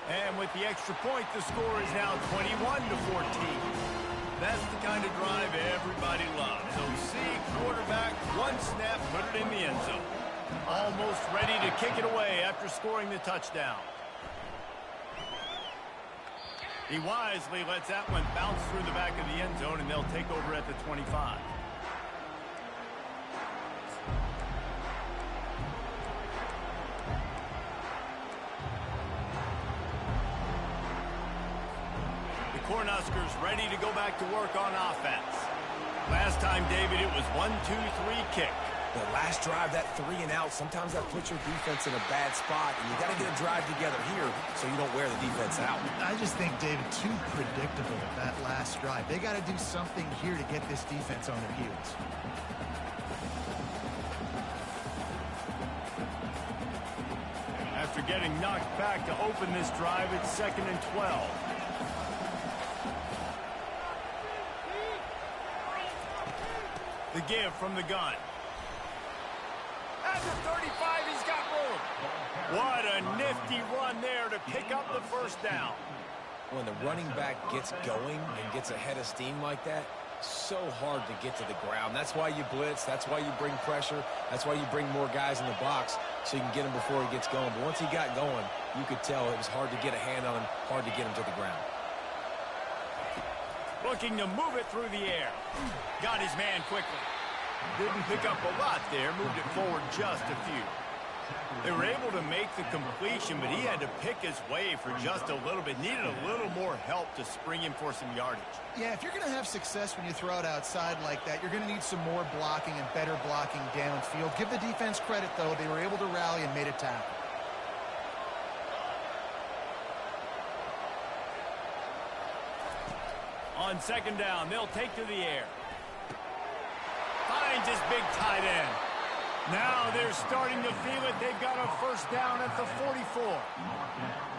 And with the extra point, the score is now 21-14. That's the kind of drive everybody loves. OC, quarterback, one snap, put it in the end zone. Almost ready to kick it away after scoring the touchdown. He wisely lets that one bounce through the back of the end zone, and they'll take over at the 25. Cornhuskers ready to go back to work on offense. Last time, David, it was 1-2-3 kick. The last drive, that 3 and out, sometimes that puts your defense in a bad spot, and you got to get a drive together here so you don't wear the defense out. I just think, David, too predictable that last drive. They got to do something here to get this defense on their heels. After getting knocked back to open this drive, it's 2nd and 12. The give from the gun. At the 35, he's got room. What a nifty run there to pick up the first down. When the running back gets going and gets ahead of steam like that, so hard to get to the ground. That's why you blitz. That's why you bring pressure. That's why you bring more guys in the box so you can get him before he gets going. But once he got going, you could tell it was hard to get a hand on him, hard to get him to the ground. Looking to move it through the air. Got his man quickly. Didn't pick up a lot there. Moved it forward just a few. They were able to make the completion, but he had to pick his way for just a little bit. Needed a little more help to spring him for some yardage. Yeah, if you're going to have success when you throw it outside like that, you're going to need some more blocking and better blocking downfield. Give the defense credit, though. They were able to rally and made a tackle. On 2nd down, they'll take to the air. Finds his big tight end. Now they're starting to feel it. They've got a first down at the 44.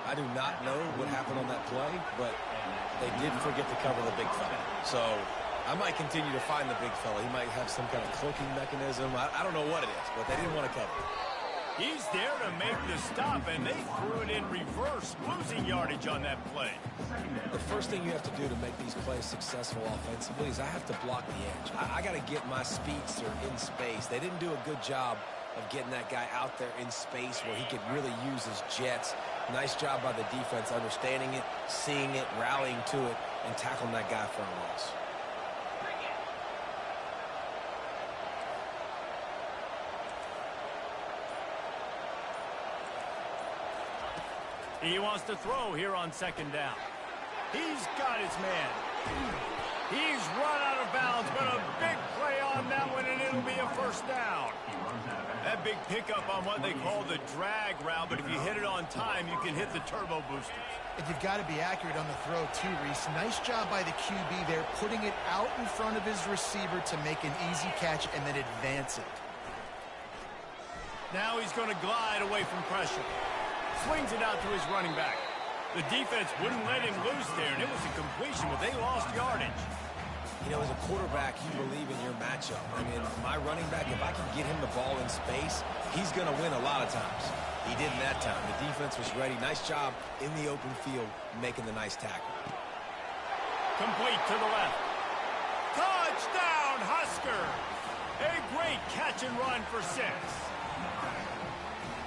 I do not know what happened on that play, but they did forget to cover the big fella. So I might continue to find the big fella. He might have some kind of cloaking mechanism. I don't know what it is, but they didn't want to cover it. He's there to make the stop, and they threw it in reverse, losing yardage on that play. The first thing you have to do to make these plays successful offensively is I have to block the edge. I got to get my speedster in space. They didn't do a good job of getting that guy out there in space where he could really use his jets. Nice job by the defense understanding it, seeing it, rallying to it, and tackling that guy for a loss. He wants to throw here on 2nd down. He's got his man. He's run out of bounds, but a big play on that one, and it'll be a first down. That big pickup on what they call the drag route, but if you hit it on time, you can hit the turbo boosters. And you've got to be accurate on the throw, too, Reese. Nice job by the QB there, putting it out in front of his receiver to make an easy catch and then advance it. Now he's going to glide away from pressure. Swings it out to his running back. The defense wouldn't let him loose there, and it was a completion, but they lost yardage. You know, as a quarterback, you believe in your matchup. I mean, my running back, if I can get him the ball in space, he's going to win a lot of times. He didn't that time. The defense was ready. Nice job in the open field making the nice tackle. Complete to the left. Touchdown, Husker! A great catch and run for 6.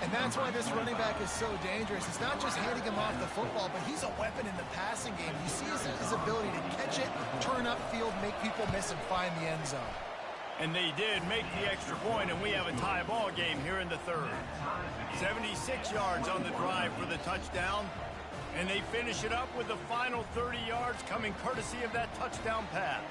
And that's why this running back is so dangerous. It's not just handing him off the football, but he's a weapon in the passing game. You see his ability to catch it, turn upfield, make people miss, and find the end zone. And they did make the extra point, and we have a tie ball game here in the 3rd. 76 yards on the drive for the touchdown, and they finish it up with the final 30 yards coming courtesy of that touchdown pass.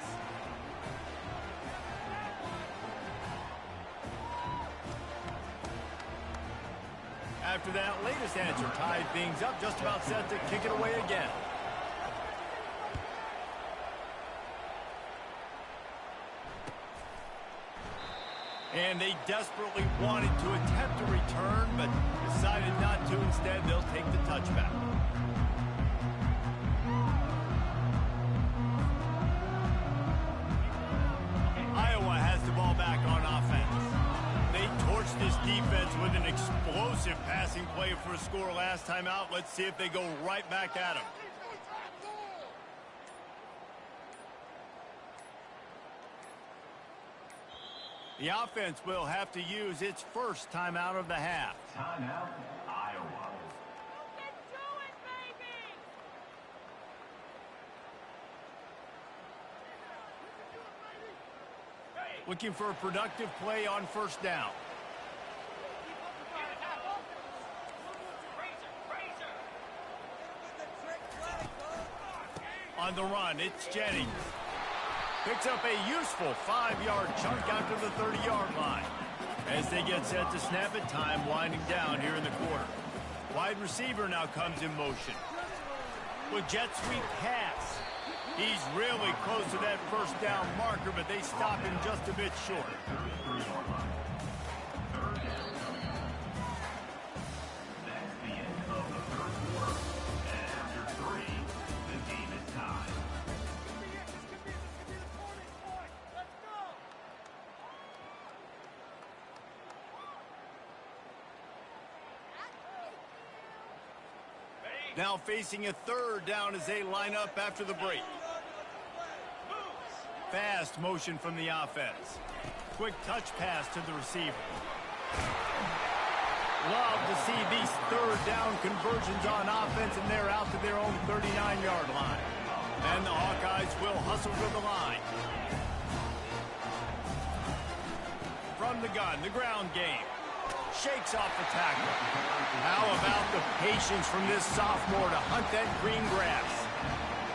After that latest answer, tied things up, just about set to kick it away again. And they desperately wanted to attempt a return, but decided not to. Instead, they'll take the touchback. Iowa has the ball back on offense. They torched this defense with an explosive passing play for a score last time out. Let's see if they go right back at him. The offense will have to use its first timeout of the half. Timeout, Iowa. Looking for a productive play on first down. On the run, it's Jennings. Picks up a useful 5-yard chunk out to the 30-yard line. As they get set to snap it, time winding down here in the quarter. Wide receiver now comes in motion. With jet sweep pass. He's really close to that first down marker, but they stop him just a bit short. That's the end of the third quarter. And after 3, the game is tied. Now facing a third down as they line up after the break. Fast motion from the offense. Quick touch pass to the receiver. Love to see these third down conversions on offense, and they're out to their own 39-yard line. And the Hawkeyes will hustle to the line. From the gun, the ground game. Shakes off the tackle. How about the patience from this sophomore to hunt that green grass?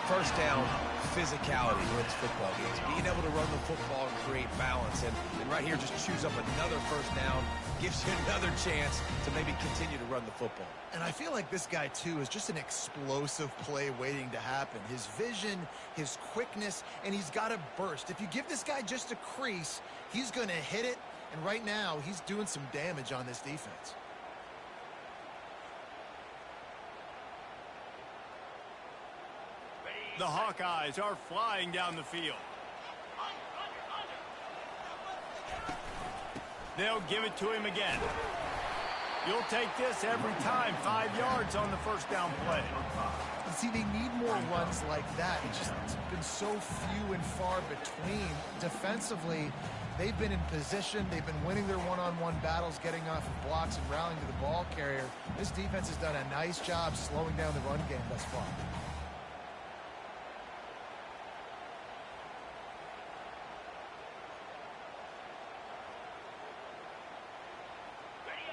First down, physicality wins football games. Being able to run the football and create balance. And right here, just choose up another first down. Gives you another chance to maybe continue to run the football. And I feel like this guy, too, is just an explosive play waiting to happen. His vision, his quickness, and he's got a burst. If you give this guy just a crease, he's going to hit it. And right now, he's doing some damage on this defense. The Hawkeyes are flying down the field. They'll give it to him again. You'll take this every time. 5 yards on the first down play. See, they need more runs like that. It's been so few and far between. Defensively, they've been in position. They've been winning their one-on-one battles, getting off of blocks and rallying to the ball carrier. This defense has done a nice job slowing down the run game thus far.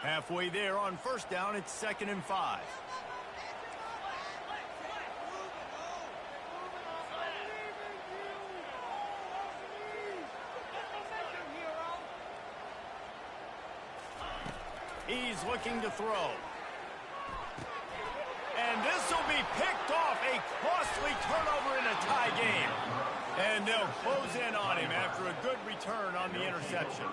Halfway there on first down, it's 2nd and 5. He's looking to throw. And this will be picked off. A costly turnover in a tie game. And they'll close in on him after a good return on the interception.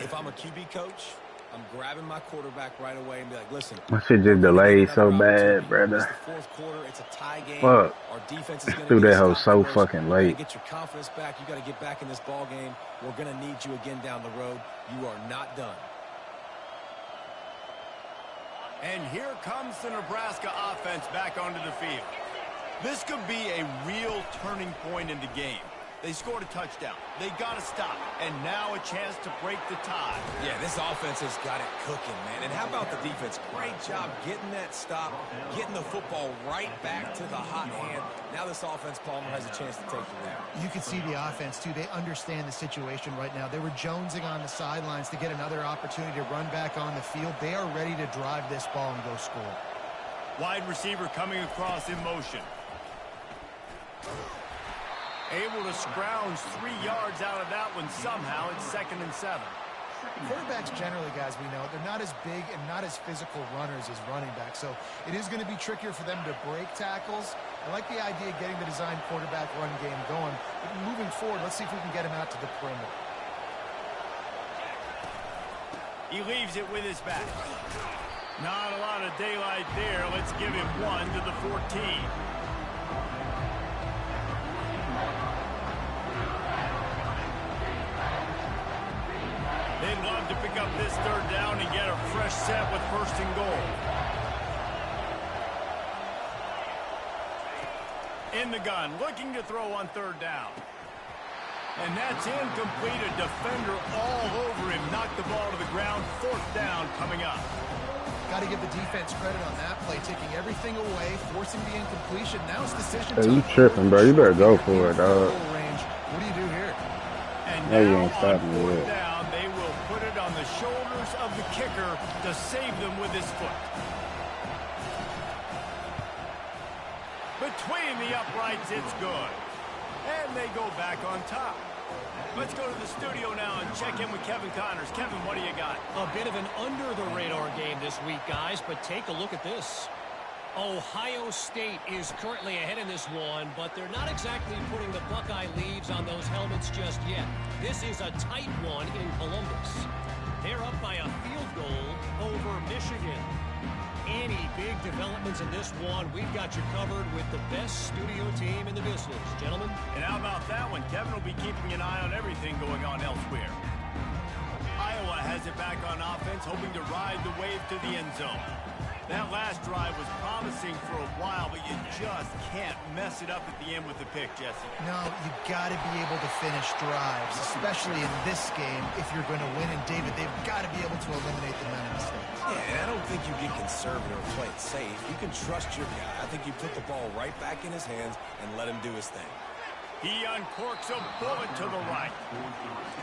If I'm a QB coach, I'm grabbing my quarterback right away and be like, listen. My shit just delayed so bad, brother. It's the fourth quarter. It's a tie game. Fuck. Our defense is going Threw to that hoe so fucking late. Get your confidence back. You got to get back in this ball game. We're going to need you again down the road. You are not done. And here comes the Nebraska offense back onto the field. This could be a real turning point in the game. They scored a touchdown. They got to stop. And now a chance to break the tie. Yeah, this offense has got it cooking, man. And how about the defense? Great job getting that stop, getting the football right back to the hot hand. Now this offense, Palmer, has a chance to take the lead. You can see the offense, too. They understand the situation right now. They were jonesing on the sidelines to get another opportunity to run back on the field. They are ready to drive this ball and go score. Wide receiver coming across in motion. Able to scrounge 3 yards out of that one somehow. It's 2nd and 7. Quarterbacks generally, guys, we know, they're not as big and not as physical runners as running backs. So it is going to be trickier for them to break tackles. I like the idea of getting the design quarterback run game going. But moving forward, let's see if we can get him out to the perimeter. He leaves it with his back. Not a lot of daylight there. Let's give him 1 to the 14. They'd love to pick up this third down and get a fresh set with first and goal. In the gun, looking to throw on third down. And that's incomplete. A defender all over him. Knocked the ball to the ground. Fourth down coming up. Got to give the defense credit on that play, taking everything away, forcing the incompletion. Now it's decision Hey, time. you tripping, bro. You better go for it, dog. Range. What do you do here? And No, you now ain't on stopping me fourth yet. down, they will put it on the shoulders of the kicker to save them with his foot. Between the uprights, it's good. And they go back on top. Let's go to the studio now and check in with Kevin Connors. Kevin, what do you got? A bit of an under-the-radar game this week, guys, but take a look at this. Ohio State is currently ahead in this one, but they're not exactly putting the Buckeye leaves on those helmets just yet. This is a tight one in Columbus. They're up by a field goal over Michigan. Any big developments in this one, we've got you covered with the best studio team in the business. Gentlemen? And how about that one? Kevin will be keeping an eye on everything going on elsewhere. Iowa has it back on offense, hoping to ride the wave to the end zone. That last drive was promising for a while, but you just can't mess it up at the end with the pick, Jesse. No, you got to be able to finish drives, especially in this game if you're going to win. And, David, they've got to be able to eliminate the amount of mistakes. Yeah, and I don't think you get conservative or play it safe. You can trust your guy. I think you put the ball right back in his hands and let him do his thing. He uncorks a bullet to the right.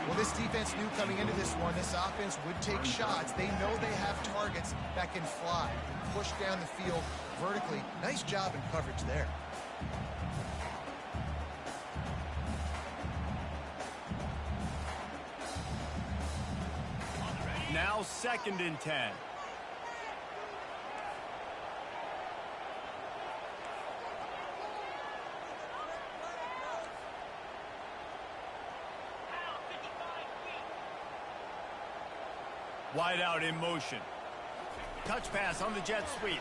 Well, this defense knew coming into this one, this offense would take shots. They know they have targets that can fly, push down the field vertically. Nice job in coverage there. Now 2nd and 10. Wide out in motion. Touch pass on the jet sweep.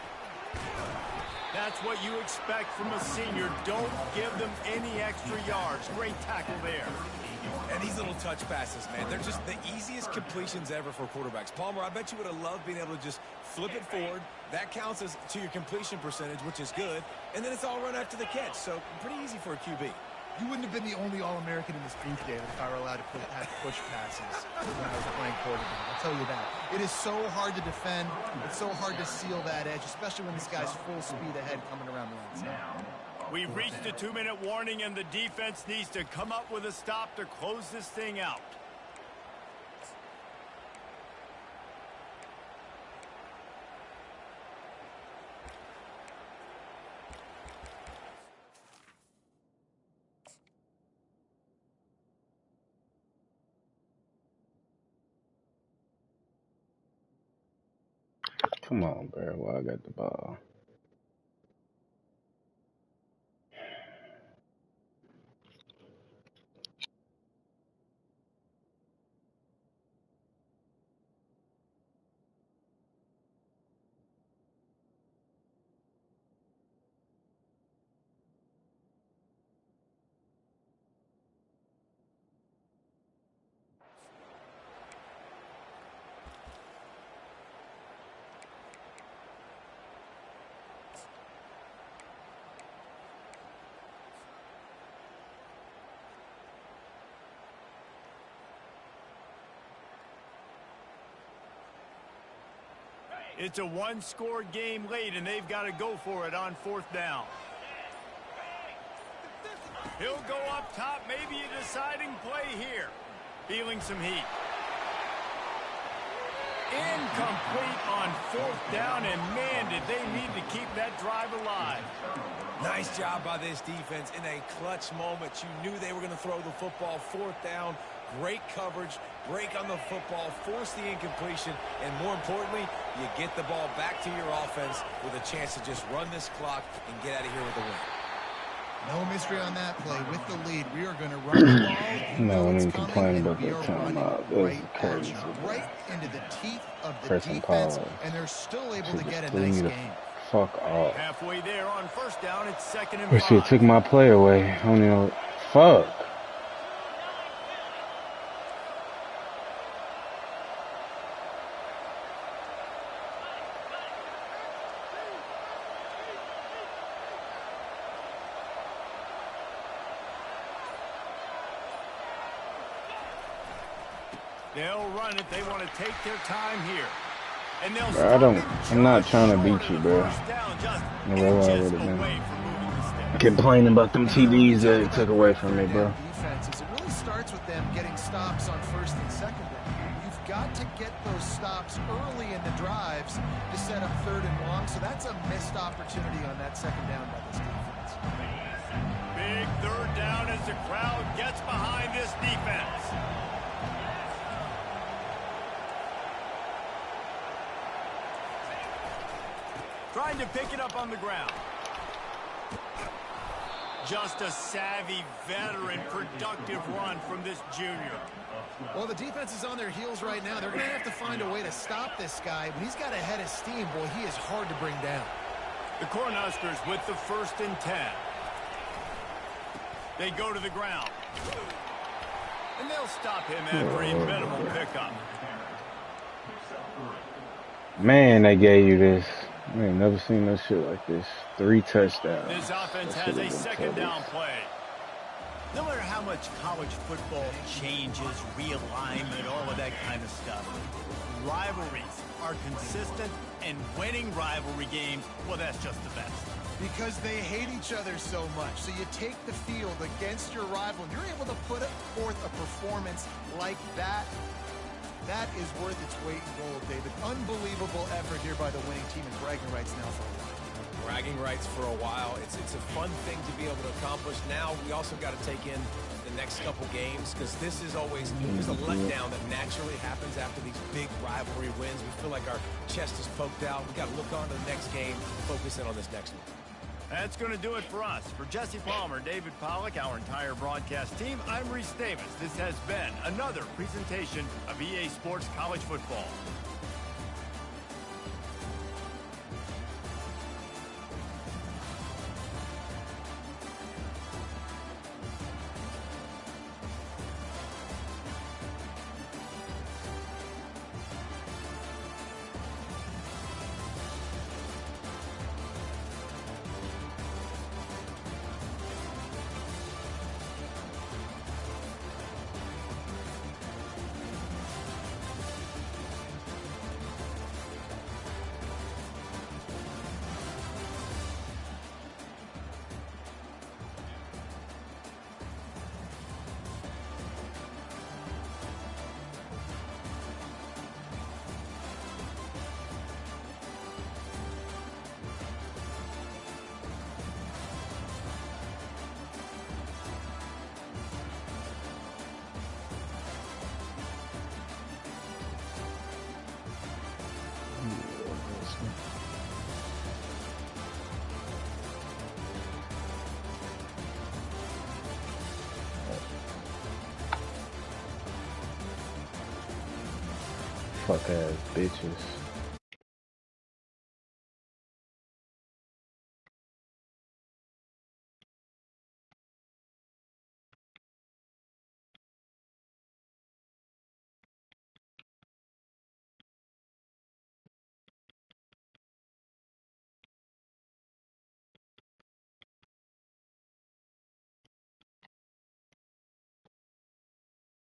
That's what you expect from a senior. Don't give them any extra yards. Great tackle there. And these little touch passes, man, they're just the easiest completions ever for quarterbacks. Palmer, I bet you would have loved being able to just flip it forward. That counts as to your completion percentage, which is good. And then it's all run after the catch. So pretty easy for a QB. You wouldn't have been the only All-American in this booth, David, if I were allowed to have push passes when I was playing quarterback. I'll tell you that. It is so hard to defend. It's so hard to seal that edge, especially when this guy's full speed ahead coming around the outside. We've reached the 2-minute warning, and the defense needs to come up with a stop to close this thing out. Come on, bro. Well, I got the ball. It's a one-score game late, and they've got to go for it on 4th down. He'll go up top, maybe a deciding play here. Feeling some heat. Incomplete on 4th down, and man, did they need to keep that drive alive. Nice job by this defense in a clutch moment. You knew they were going to throw the football. 4th down, great coverage, break on the football, force the incompletion, and more importantly, you get the ball back to your offense with a chance to just run this clock and get out of here with a win. No mystery on that play. With the lead, we are going to run the ball. No, it's we coming, complain and about we that are time running out. This is right at crazy, you, bro. right into the teeth of the Pressing defense, pause. and they're still able Shit to get just a threw nice me the game. fuck off. Halfway there on 1st down, it's 2nd and But 5. shit took my play away. I don't know. Fuck. They'll run it. They want to take their time here. And they'll Bro, I'm not just trying to short beat you, of bro. first down, just No, that's inches already been. away from moving the sticks. Complaining about them TDs that it took away from me, bro. Defenses, it really starts with them getting stops on first and second down. You've got to get those stops early in the drives to set up third and long, so that's a missed opportunity on that second down by this defense. Big third down as the crowd gets behind this defense. Trying to pick it up on the ground. Just a savvy, veteran, productive run from this junior. Well, the defense is on their heels right now. They're going to have to find a way to stop this guy. When he's got a head of steam, boy, he is hard to bring down. The Cornhuskers with the 1st and 10. They go to the ground. And they'll stop him after a minimal pickup. Man, they gave you this. I ain't never seen no shit like this. 3 touchdowns. This offense That has shit a have been second down tough. play. No matter how much college football changes, realignment, all of that kind of stuff, rivalries are consistent, and winning rivalry games, well, that's just the best. Because they hate each other so much. So you take the field against your rival, and you're able to put forth a performance like that. That is worth its weight in gold, David. Unbelievable effort here by the winning team, and bragging rights now for a while. Bragging rights for a while. It's a fun thing to be able to accomplish. Now we also got to take in the next couple games, because this is always, there's a letdown that naturally happens after these big rivalry wins. We feel like our chest is poked out. We got to look on to the next game, focus in on this next one. That's going to do it for us. For Jesse Palmer, David Pollack, our entire broadcast team, I'm Reese Davis. This has been another presentation of EA Sports College Football. Fuck ass bitches.